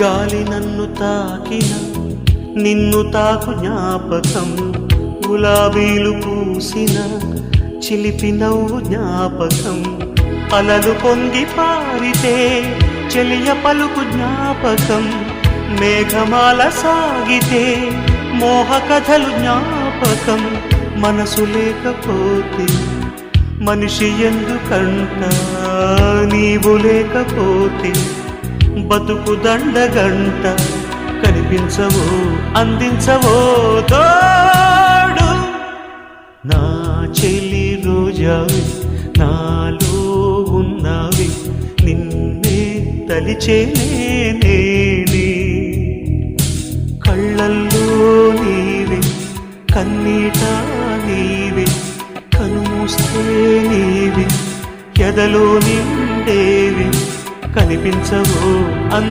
గాలి నన్ను తాకిన నిన్ను తాకు జ్ఞాపకం, గులాబీలు పూసిన చిలిపి నవ్వు జ్ఞాపకం, అలలు పొంగి పారితే చెలియ పలుకు జ్ఞాపకం, మేఘమాల సాగితే మోహ కథలు జ్ఞాపకం. మనసు లేకపోతే మనిషి ఎందుకంట, నీవు లేకపోతే బతుకు దండగంట. కనిపించవో అందించవో తోడు, నా చెలి రోజావి నాలో ఉన్నవి, నిన్నే తలిచేనే కళ్ళల్లో నీవే కన్నీట నీవే, కనుమూస్తే నీవే ఎదలో నిండేవి. కనిపించవో